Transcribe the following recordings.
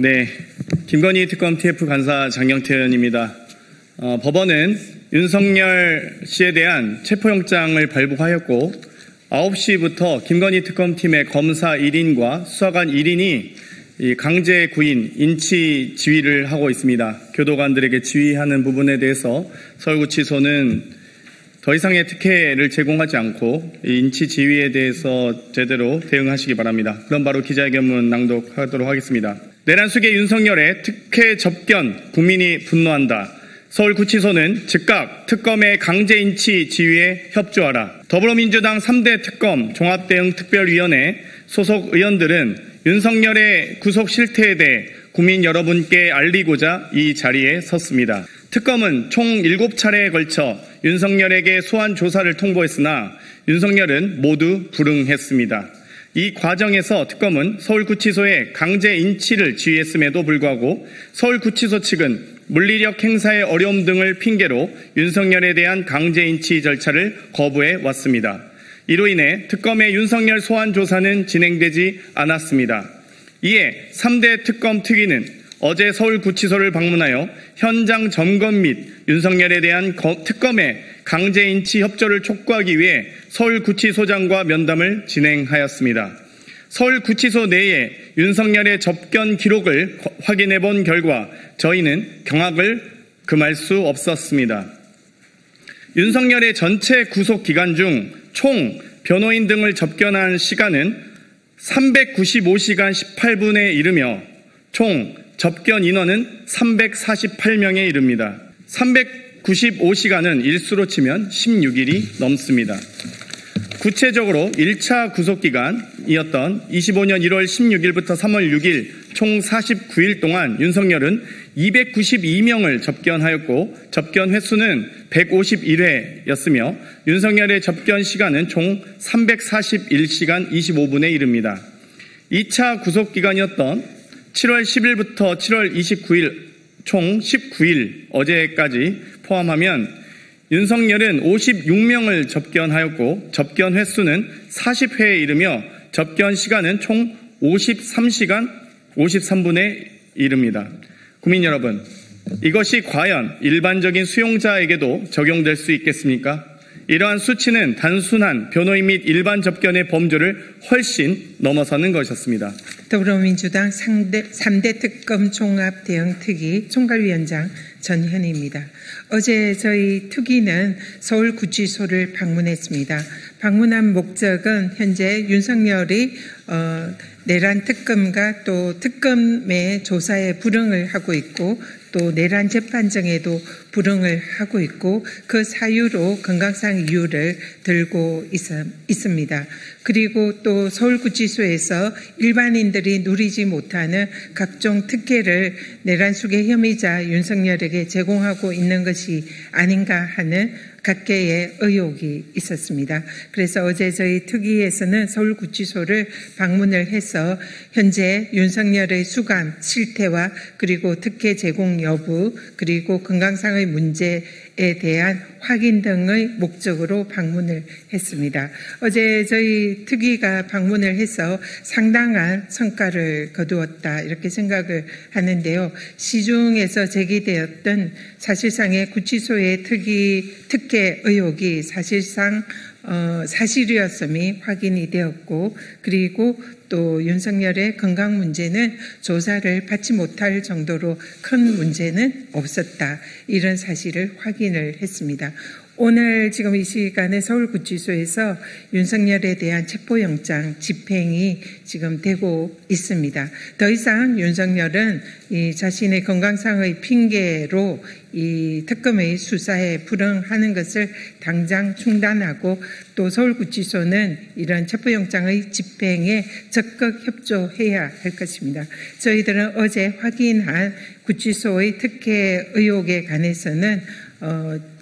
네, 김건희 특검 TF 간사 장경태 의원입니다. 법원은 윤석열 씨에 대한 체포영장을 발부하였고 9시부터 김건희 특검팀의 검사 1인과 수사관 1인이 강제 구인, 인치 지휘를 하고 있습니다. 교도관들에게 지휘하는 부분에 대해서 서울구치소는 더 이상의 특혜를 제공하지 않고 인치 지휘에 대해서 제대로 대응하시기 바랍니다. 그럼 바로 기자회견문 낭독하도록 하겠습니다. 내란 수계 윤석열의 특혜 접견, 국민이 분노한다. 서울구치소는 즉각 특검의 강제 인치 지휘에 협조하라. 더불어민주당 3대 특검 종합대응특별위원회 소속 의원들은 윤석열의 구속 실태에 대해 국민 여러분께 알리고자 이 자리에 섰습니다. 특검은 총 7차례에 걸쳐 윤석열에게 소환 조사를 통보했으나 윤석열은 모두 불응했습니다. 이 과정에서 특검은 서울구치소에 강제 인치를 지휘했음에도 불구하고 서울구치소 측은 물리력 행사의 어려움 등을 핑계로 윤석열에 대한 강제 인치 절차를 거부해 왔습니다. 이로 인해 특검의 윤석열 소환 조사는 진행되지 않았습니다. 이에 3대 특검 특위는 어제 서울구치소를 방문하여 현장 점검 및 윤석열에 대한 특검의 강제 인치 협조를 촉구하기 위해 서울구치소장과 면담을 진행하였습니다. 서울구치소 내에 윤석열의 접견 기록을 확인해 본 결과 저희는 경악을 금할 수 없었습니다. 윤석열의 전체 구속 기간 중 총 변호인 등을 접견한 시간은 395시간 18분에 이르며 총 접견 인원은 348명에 이릅니다. 395시간은 일수로 치면 16일이 넘습니다. 구체적으로 1차 구속기간이었던 25년 1월 16일부터 3월 6일 총 49일 동안 윤석열은 292명을 접견하였고 접견 횟수는 151회였으며 윤석열의 접견 시간은 총 341시간 25분에 이릅니다. 2차 구속기간이었던 7월 10일부터 7월 29일 총 19일 어제까지 포함하면 윤석열은 56명을 접견하였고 접견 횟수는 40회에 이르며 접견 시간은 총 53시간 53분에 이릅니다. 국민 여러분, 이것이 과연 일반적인 수용자에게도 적용될 수 있겠습니까? 이러한 수치는 단순한 변호인 및 일반 접견의 범주를 훨씬 넘어서는 것이었습니다. 더불어민주당 3대 특검 종합대응특위 총괄위원장 전현희입니다. 어제 저희 특위는 서울구치소를 방문했습니다. 방문한 목적은 현재 윤석열이 내란 특검과 또 특검의 조사에 불응을 하고 있고 또 내란 재판정에도 불응을 하고 있고 그 사유로 건강상 이유를 들고 있습니다. 그리고 또 서울구치소에서 일반인들이 누리지 못하는 각종 특혜를 내란 수계 혐의자 윤석열에게 제공하고 있는 것이 아닌가 하는 각계의 의혹이 있었습니다. 그래서 어제 저희 특위에서는 서울구치소를 방문을 해서 현재 윤석열의 수감 실태와 그리고 특혜 제공 여부 그리고 건강상의 문제에 대한 확인 등의 목적으로 방문을 했습니다. 어제 저희 특위가 방문을 해서 상당한 성과를 거두었다 이렇게 생각을 하는데요. 시중에서 제기되었던 사실상의 구치소의 특혜 의혹이 사실상 사실이었음이 확인이 되었고 그리고 또 윤석열의 건강 문제는 조사를 받지 못할 정도로 큰 문제는 없었다. 이런 사실을 확인을 했습니다. 오늘 지금 이 시간에 서울구치소에서 윤석열에 대한 체포영장 집행이 지금 되고 있습니다. 더 이상 윤석열은 이 자신의 건강상의 핑계로 이 특검의 수사에 불응하는 것을 당장 중단하고 또 서울구치소는 이런 체포영장의 집행에 적극 협조해야 할 것입니다. 저희들은 어제 확인한 구치소의 특혜 의혹에 관해서는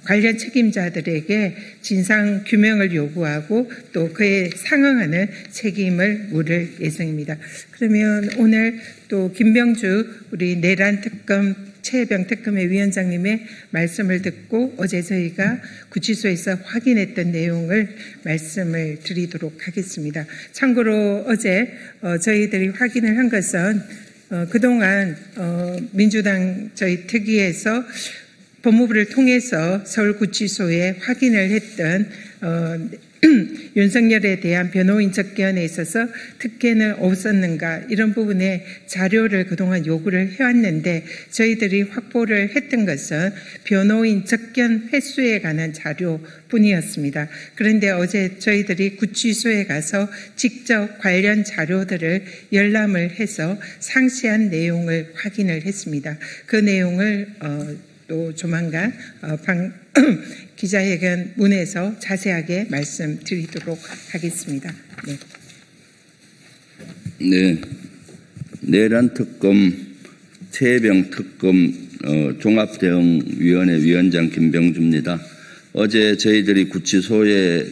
관련 책임자들에게 진상 규명을 요구하고 또 그에 상응하는 책임을 물을 예정입니다. 그러면 오늘 또 김병주 우리 내란 특검 최혜병 특검의 위원장님의 말씀을 듣고 어제 저희가 구치소에서 확인했던 내용을 말씀을 드리도록 하겠습니다. 참고로 어제 저희들이 확인을 한 것은 그동안 민주당 저희 특위에서 법무부를 통해서 서울구치소에 확인을 했던 윤석열에 대한 변호인 접견에 있어서 특혜는 없었는가 이런 부분에 자료를 그동안 요구를 해왔는데 저희들이 확보를 했던 것은 변호인 접견 횟수에 관한 자료뿐이었습니다. 그런데 어제 저희들이 구치소에 가서 직접 관련 자료들을 열람을 해서 상세한 내용을 확인을 했습니다. 그 내용을 또 조만간 기자회견문에서 자세하게 말씀드리도록 하겠습니다. 네. 내란 특검, 최혜병 특검 종합대응위원회 위원장 김병주입니다. 어제 저희들이 구치소에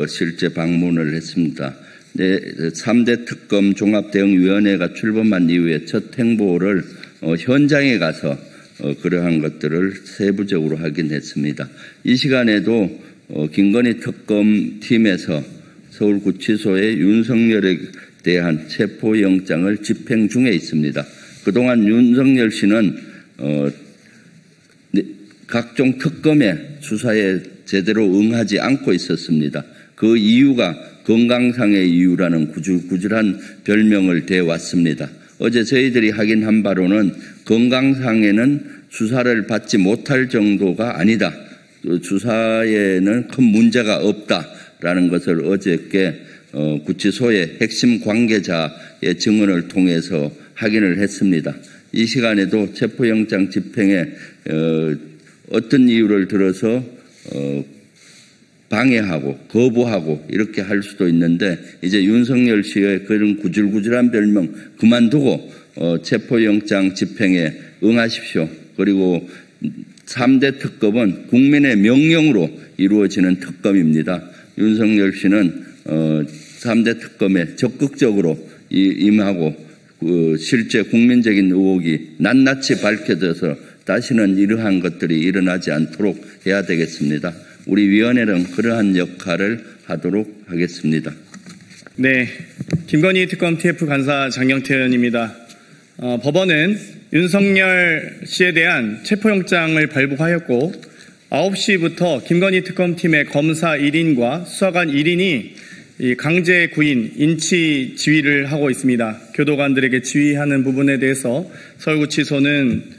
실제 방문을 했습니다. 3대 특검 종합대응위원회가 출범한 이후에 첫 행보를 현장에 가서 그러한 것들을 세부적으로 확인했습니다. 이 시간에도 김건희 특검팀에서 서울구치소에 윤석열에 대한 체포영장을 집행 중에 있습니다. 그동안 윤석열 씨는 각종 특검의 수사에 제대로 응하지 않고 있었습니다. 그 이유가 건강상의 이유라는 구질구질한 별명을 대왔습니다. 어제 저희들이 확인한 바로는 건강상에는 수사를 받지 못할 정도가 아니다. 수사에는 큰 문제가 없다라는 것을 어저께 구치소의 핵심 관계자의 증언을 통해서 확인을 했습니다. 이 시간에도 체포영장 집행에 어떤 이유를 들어서 방해하고 거부하고 이렇게 할 수도 있는데 이제 윤석열 씨의 그런 구질구질한 별명 그만두고 체포영장 집행에 응하십시오. 그리고 3대 특검은 국민의 명령으로 이루어지는 특검입니다. 윤석열 씨는 3대 특검에 적극적으로 임하고 실제 국민적인 의혹이 낱낱이 밝혀져서 다시는 이러한 것들이 일어나지 않도록 해야 되겠습니다. 우리 위원회는 그러한 역할을 하도록 하겠습니다. 네, 김건희 특검 TF 간사 장경태 의원입니다. 법원은 윤석열 씨에 대한 체포영장을 발부하였고 9시부터 김건희 특검팀의 검사 1인과 수사관 1인이 강제 구인, 인치 지휘를 하고 있습니다. 교도관들에게 지휘하는 부분에 대해서 서울구치소는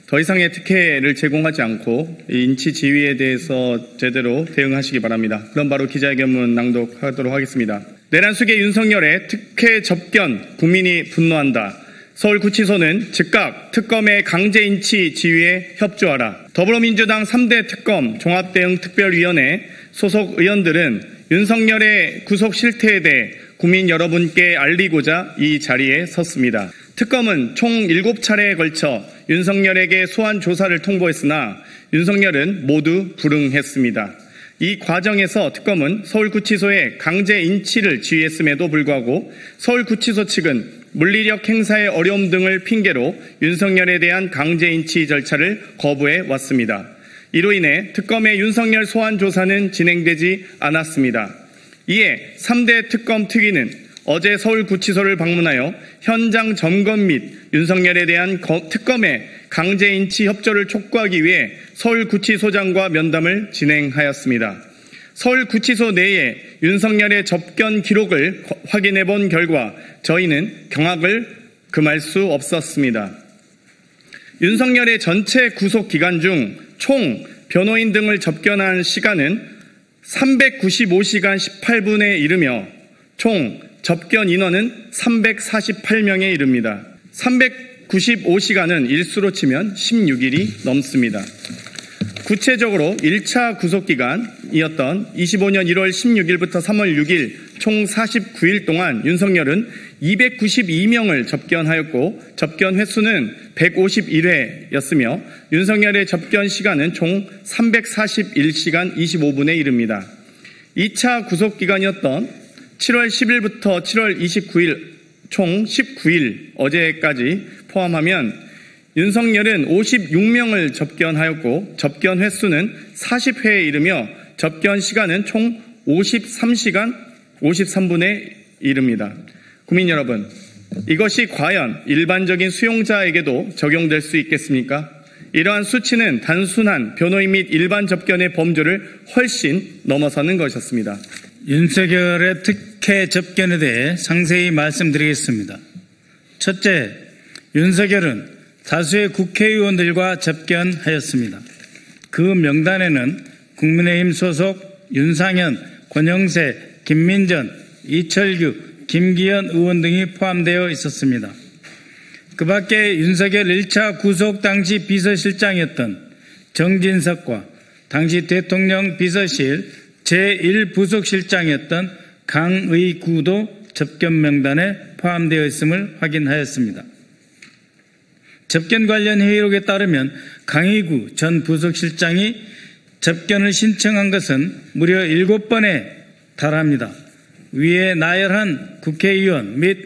더 이상의 특혜를 제공하지 않고 인치 지휘에 대해서 제대로 대응하시기 바랍니다. 그럼 바로 기자회견문 낭독하도록 하겠습니다. 내란 수계 윤석열의 특혜 접견, 국민이 분노한다. 서울구치소는 즉각 특검의 강제 인치 지휘에 협조하라. 더불어민주당 3대 특검 종합대응특별위원회 소속 의원들은 윤석열의 구속 실태에 대해 국민 여러분께 알리고자 이 자리에 섰습니다. 특검은 총 7차례에 걸쳐 윤석열에게 소환 조사를 통보했으나 윤석열은 모두 불응했습니다. 이 과정에서 특검은 서울구치소에 강제 인치를 지휘했음에도 불구하고 서울구치소 측은 물리력 행사의 어려움 등을 핑계로 윤석열에 대한 강제 인치 절차를 거부해 왔습니다. 이로 인해 특검의 윤석열 소환 조사는 진행되지 않았습니다. 이에 3대 특검 특위는 어제 서울구치소를 방문하여 현장 점검 및 윤석열에 대한 특검의 강제 인치 협조를 촉구하기 위해 서울구치소장과 면담을 진행하였습니다. 서울구치소 내에 윤석열의 접견 기록을 확인해 본 결과 저희는 경악을 금할 수 없었습니다. 윤석열의 전체 구속 기간 중 총 변호인 등을 접견한 시간은 395시간 18분에 이르며 총 접견 인원은 348명에 이릅니다. 395시간은 일수로 치면 16일이 넘습니다. 구체적으로 1차 구속기간이었던 25년 1월 16일부터 3월 6일 총 49일 동안 윤석열은 292명을 접견하였고 접견 횟수는 151회였으며 윤석열의 접견 시간은 총 341시간 25분에 이릅니다. 2차 구속기간이었던 7월 10일부터 7월 29일 총 19일 어제까지 포함하면 윤석열은 56명을 접견하였고 접견 횟수는 40회에 이르며 접견 시간은 총 53시간 53분에 이릅니다. 국민 여러분, 이것이 과연 일반적인 수용자에게도 적용될 수 있겠습니까? 이러한 수치는 단순한 변호인 및 일반 접견의 범주를 훨씬 넘어서는 것이었습니다. 윤석열의 특혜 접견에 대해 상세히 말씀드리겠습니다. 첫째, 윤석열은 다수의 국회의원들과 접견하였습니다. 그 명단에는 국민의힘 소속 윤상현, 권영세, 김민전, 이철규, 김기현 의원 등이 포함되어 있었습니다. 그 밖에 윤석열 1차 구속 당시 비서실장이었던 정진석과 당시 대통령 비서실 제1부속실장이었던 강의구도 접견 명단에 포함되어 있음을 확인하였습니다. 접견 관련 회의록에 따르면 강의구 전 부속실장이 접견을 신청한 것은 무려 7번에 달합니다. 위에 나열한 국회의원 및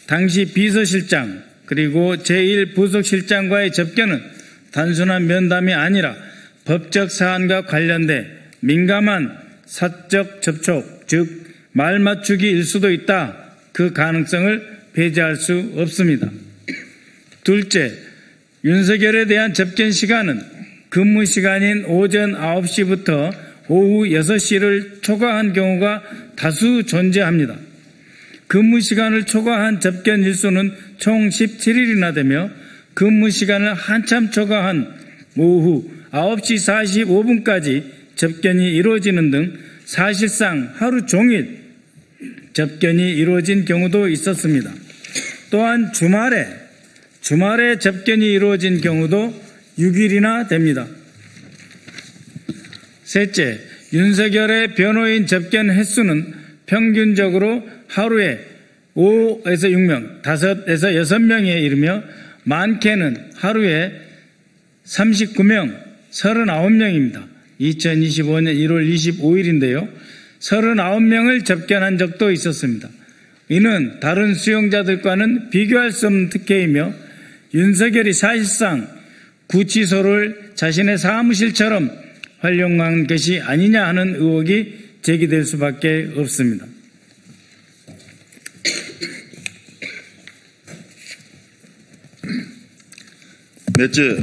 당시 비서실장 그리고 제1부속실장과의 접견은 단순한 면담이 아니라 법적 사안과 관련돼 민감한 사적 접촉, 즉 말맞추기일 수도 있다. 그 가능성을 배제할 수 없습니다. 둘째, 윤석열에 대한 접견 시간은 근무 시간인 오전 9시부터 오후 6시를 초과한 경우가 다수 존재합니다. 근무 시간을 초과한 접견 일수는 총 17일이나 되며 근무 시간을 한참 초과한 오후 9시 45분까지 접견이 이루어지는 등 사실상 하루 종일 접견이 이루어진 경우도 있었습니다. 또한 주말에 접견이 이루어진 경우도 6일이나 됩니다. 셋째, 윤석열의 변호인 접견 횟수는 평균적으로 하루에 5에서 6명, 5에서 6명에 이르며 많게는 하루에 39명, 39명입니다. 2025년 1월 25일인데요. 39명을 접견한 적도 있었습니다. 이는 다른 수용자들과는 비교할 수 없는 특혜이며 윤석열이 사실상 구치소를 자신의 사무실처럼 활용한 것이 아니냐 하는 의혹이 제기될 수밖에 없습니다. 넷째,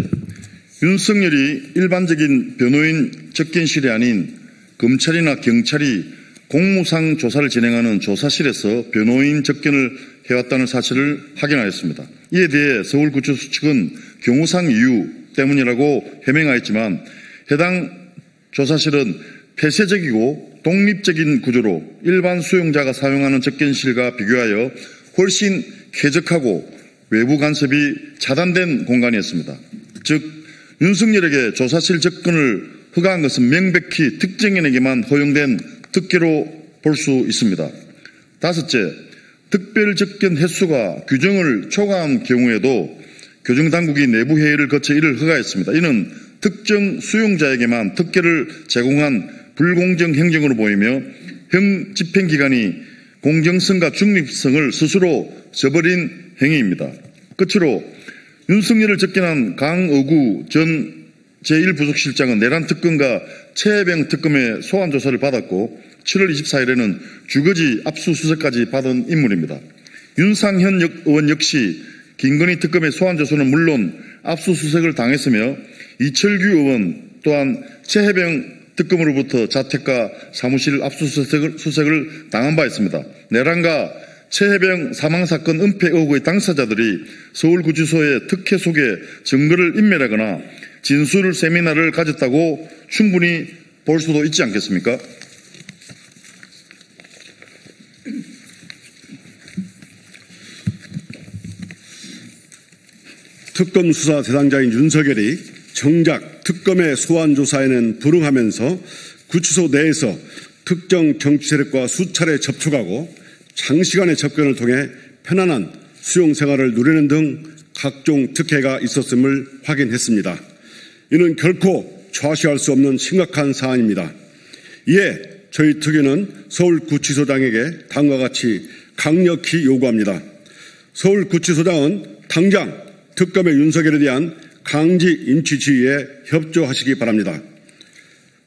윤석열이 일반적인 변호인 접견실이 아닌 검찰이나 경찰이 공무상 조사를 진행하는 조사실에서 변호인 접견을 해왔다는 사실을 확인하였습니다. 이에 대해 서울구치소 측은 경호상 이유 때문이라고 해명하였지만 해당 조사실은 폐쇄적이고 독립적인 구조로 일반 수용자가 사용하는 접견실과 비교하여 훨씬 쾌적하고 외부 간섭이 차단된 공간이었습니다. 즉 윤석열에게 조사실 접근을 허가한 것은 명백히 특정인에게만 허용된 특혜로 볼 수 있습니다. 다섯째, 특별 접견 횟수가 규정을 초과한 경우에도 교정당국이 내부 회의를 거쳐 이를 허가했습니다. 이는 특정 수용자에게만 특혜를 제공한 불공정 행정으로 보이며 형 집행기관이 공정성과 중립성을 스스로 저버린 행위입니다. 끝으로 윤석열을 접견한 강의구 전 제1부속실장은 내란 특검과 최혜병 특검의 소환 조사를 받았고 7월 24일에는 주거지 압수수색까지 받은 인물입니다. 윤상현 의원 역시 김건희 특검의 소환 조사는 물론 압수수색을 당했으며 이철규 의원 또한 최혜병 특검으로부터 자택과 사무실 압수수색을 당한 바 있습니다. 내란과 최혜병 사망사건 은폐 의혹의 당사자들이 서울구치소의 특혜 속에 증거를 인멸하거나 진술 세미나를 가졌다고 충분히 볼 수도 있지 않겠습니까? 특검 수사 대상자인 윤석열이 정작 특검의 소환 조사에는 불응하면서 구치소 내에서 특정 정치 세력과 수차례 접촉하고 장시간의 접견을 통해 편안한 수용 생활을 누리는 등 각종 특혜가 있었음을 확인했습니다. 이는 결코 좌시할 수 없는 심각한 사안입니다. 이에 저희 특위는 서울구치소장에게 다음과 같이 강력히 요구합니다. 서울구치소장은 당장 특검의 윤석열에 대한 강제 인치 지휘에 협조하시기 바랍니다.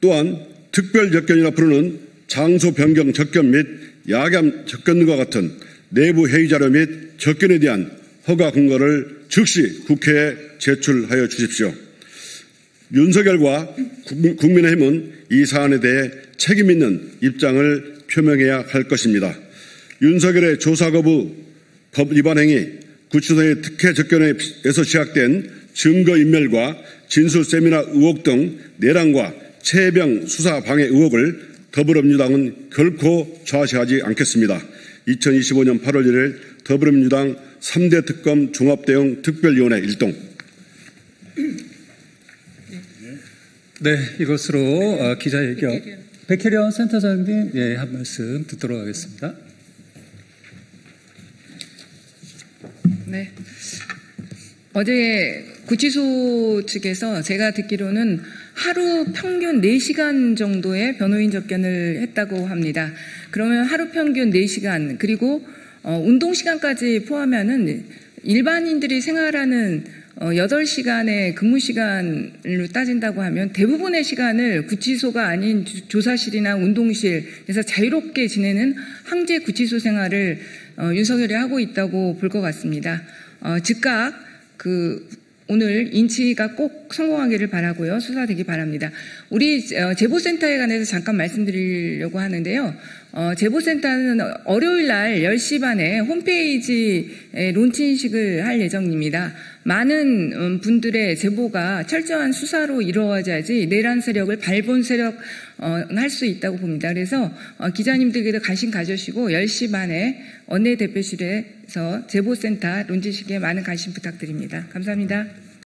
또한 특별 접견이라 부르는 장소 변경 접견 및 야간 접견과 같은 내부 회의 자료 및 접견에 대한 허가 근거를 즉시 국회에 제출하여 주십시오. 윤석열과 국민의힘은 이 사안에 대해 책임 있는 입장을 표명해야 할 것입니다. 윤석열의 조사 거부, 법 위반 행위, 구치소의 특혜 접견에서 시작된 증거인멸과 진술 세미나 의혹 등 내란과 최혜병 수사 방해 의혹을 더불어민주당은 결코 좌시하지 않겠습니다. 2025년 8월 1일 더불어민주당 3대 특검 종합대응 특별위원회 일동. 네, 이것으로 기자회견 백혜련 센터장님 한 말씀 듣도록 하겠습니다. 네. 어제 구치소 측에서 제가 듣기로는 하루 평균 4시간 정도의 변호인 접견을 했다고 합니다. 그러면 하루 평균 4시간 그리고 운동 시간까지 포함하면 일반인들이 생활하는 8시간의 근무 시간으로 따진다고 하면 대부분의 시간을 구치소가 아닌 조사실이나 운동실에서 자유롭게 지내는 항제 구치소 생활을 윤석열이 하고 있다고 볼 것 같습니다. 즉각 오늘 인치가 꼭 성공하기를 바라고요. 수사되기 바랍니다. 우리 제보센터에 관해서 잠깐 말씀드리려고 하는데요. 제보센터는 월요일 날 10시 반에 홈페이지에 론칭식을 할 예정입니다. 많은 분들의 제보가 철저한 수사로 이루어져야지 내란 세력을 발본 세력 할 수 있다고 봅니다. 그래서 기자님들께도 관심 가져주시고 10시 반에 원내대표실에서 제보센터 론칭식에 많은 관심 부탁드립니다. 감사합니다.